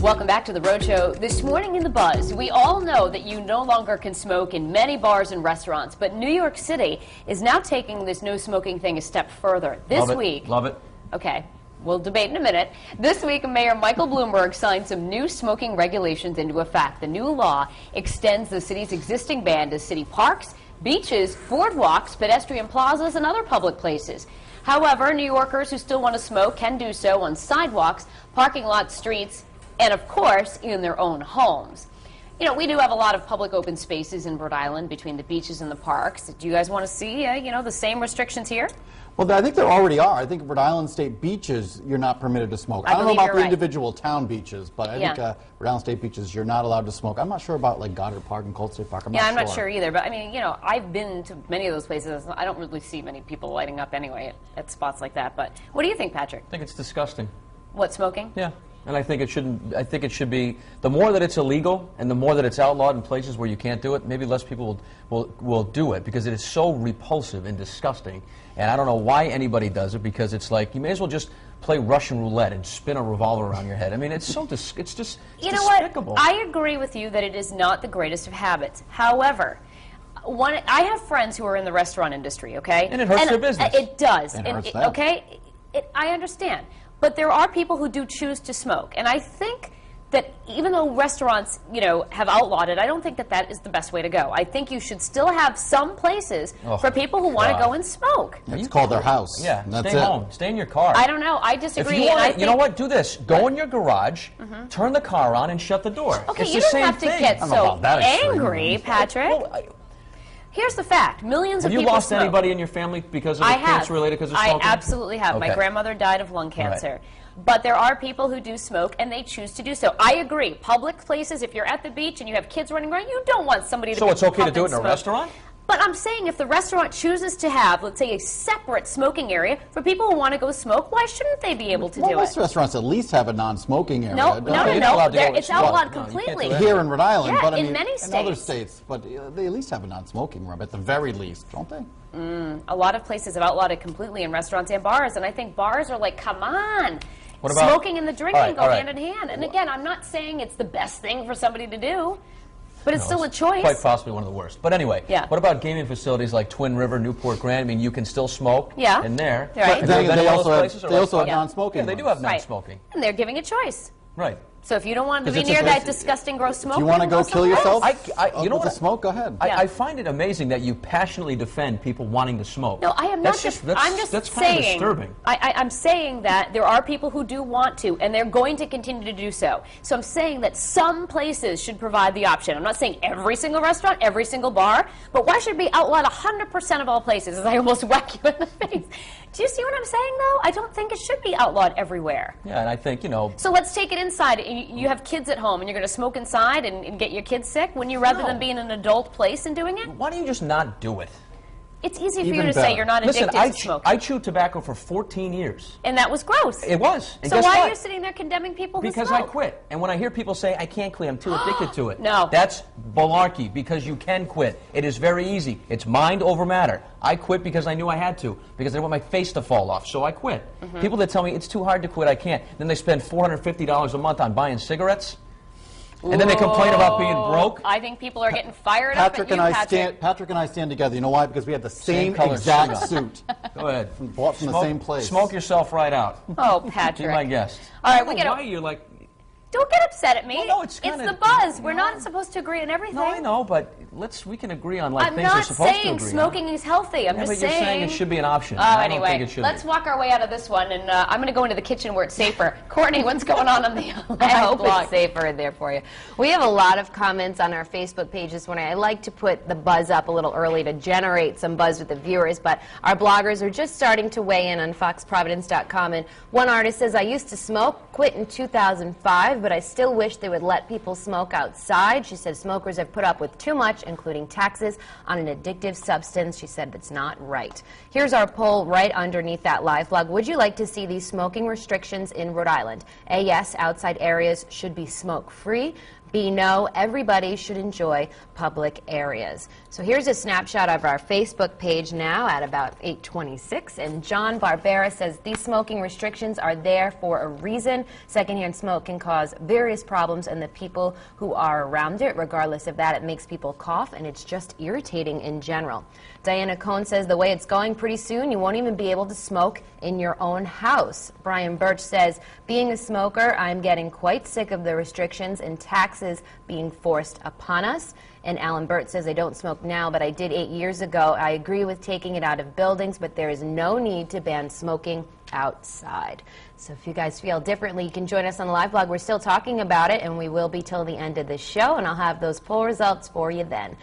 Welcome back to The Rhode Show. This morning in The Buzz, we all know that you no longer can smoke in many bars and restaurants, but New York City is now taking this no smoking thing a step further. This week... Love it. Okay, we'll debate in a minute. This week, Mayor Michael Bloomberg signed some new smoking regulations into effect. The new law extends the city's existing ban to city parks, beaches, boardwalks, pedestrian plazas, and other public places. However, New Yorkers who still want to smoke can do so on sidewalks, parking lots, streets, and of course, in their own homes. You know, we do have a lot of public open spaces in Rhode Island between the beaches and the parks. Do you guys want to see, the same restrictions here? Well, I think there already are. I think Rhode Island State beaches, you're not permitted to smoke. I don't know about the individual town beaches, but I think Rhode Island State beaches, you're not allowed to smoke. I'm not sure about like Goddard Park and Cold State Park. I'm not sure either. But I mean, I've been to many of those places. I don't really see many people lighting up anyway at spots like that. But what do you think, Patrick? I think it's disgusting. What, smoking? Yeah. And I think it shouldn't. I think it should be, the more that it's illegal and the more that it's outlawed in places where you can't do it, maybe less people will do it, because it is so repulsive and disgusting. And I don't know why anybody does it, because it's like you may as well just play Russian roulette and spin a revolver around your head. I mean, it's so it's just you know despicable. What? I agree with you that it is not the greatest of habits. However, I have friends who are in the restaurant industry, okay? And it hurts their business. It does. It hurts them. Okay? I understand. But there are people who do choose to smoke. And I think that even though restaurants, have outlawed it, I don't think that that is the best way to go. I think you should still have some places for people who want to go and smoke. It's called their house. Yeah, that's stay home. Stay in your car. I don't know. I disagree. If you want, you know what? Do this. Go in your garage, turn the car on, and shut the door. Okay, it's you the don't same have to thing. get so angry, Patrick. Well, here's the fact. Millions of people Have you lost smoke. anybody in your family because of cancer related because of smoking? I absolutely have. Okay. My grandmother died of lung cancer. But there are people who do smoke, and they choose to do so. I agree. Public places, if you're at the beach and you have kids running around, you don't want somebody to So it's okay to do it in smoke. a restaurant? But I'm saying if the restaurant chooses to have, let's say, a separate smoking area for people who want to go smoke, why shouldn't they be able to do it? Most restaurants at least have a non-smoking area. No. It's outlawed No, completely. Here in Rhode Island, Yeah, but I in mean, many in other states. states. But they at least have a non-smoking room, at the very least, don't they? A lot of places have outlawed it completely in restaurants and bars, and I think bars are like, come on. What about smoking and the drinking go all right. hand in hand. And again, I'm not saying it's the best thing for somebody to do, but it's still a choice. Quite possibly one of the worst. But anyway, what about gaming facilities like Twin River, Newport Grand? I mean, you can still smoke in there. Right. They also have non-smoking. Yeah, they do have non-smoking. And they're giving a choice. Right. So if you don't want to be near that disgusting, gross smoke, if you want to go kill yourself, you know what? Smoke, go ahead. I find it amazing that you passionately defend people wanting to smoke. No, I am not. I'm just that's saying. Kind of disturbing. I'm saying that there are people who do want to, and they're going to continue to do so. So I'm saying that some places should provide the option. I'm not saying every single restaurant, every single bar, but why should it be outlawed 100% of all places? As I almost whack you in the face. Do you see what I'm saying, though? I don't think it should be outlawed everywhere. Yeah, and I think, So let's take it inside. You have kids at home, and you're going to smoke inside and get your kids sick? Wouldn't you rather than be in an adult place and doing it? Why don't you just not do it? It's easy for you to say you're not addicted to smoking. I chewed tobacco for 14 years. And that was gross. It was. And so why are you sitting there condemning people who smoke? Because I quit. And when I hear people say, I can't quit, I'm too addicted to it. No. That's malarkey, because you can quit. It is very easy. It's mind over matter. I quit because I knew I had to, because I didn't want my face to fall off, so I quit. People that tell me it's too hard to quit, I can't. Then they spend $450 a month on buying cigarettes. And then they complain about being broke. I think people are getting fired up at you, Patrick. Patrick and I stand together. You know why? Because we have the same color exact suit. Go ahead. Bought from the same place. Smoke yourself right out. Oh, Patrick. Be my guest. All right, why you're like... Don't get upset at me. Well, no, it's the buzz. We're not supposed to agree on everything. No, I know, but we can agree on things we're supposed to agree on. I'm not saying smoking is healthy. I'm just saying... you're saying it should be an option. Oh, anyway, let's walk our way out of this one, and I'm going to go into the kitchen where it's safer. Courtney, what's going on the I hope blog? It's safer in there for you. We have a lot of comments on our Facebook page this morning. I like to put the buzz up a little early to generate some buzz with the viewers, but our bloggers are just starting to weigh in on foxprovidence.com, and one artist says, I used to smoke, quit in 2005, but I still wish they would let people smoke outside. She said smokers have put up with too much, including taxes on an addictive substance. She said that's not right. Here's our poll right underneath that live blog. Would you like to see these smoking restrictions in Rhode Island? A, yes, outside areas should be smoke-free. B, no, everybody should enjoy public areas. So here's a snapshot of our Facebook page now at about 8:26, and John Barbera says these smoking restrictions are there for a reason. Secondhand smoke can cause various problems and the people who are around it. Regardless of that, it makes people cough and it's just irritating in general. Diana Cohn says the way it's going, pretty soon you won't even be able to smoke in your own house. Brian Birch says, being a smoker, I'm getting quite sick of the restrictions and taxes being forced upon us. And Alan Burt says, I don't smoke now, but I did 8 years ago. I agree with taking it out of buildings, but there is no need to ban smoking outside. So if you guys feel differently, you can join us on the live blog. We're still talking about it, and we will be till the end of the show, and I'll have those poll results for you then.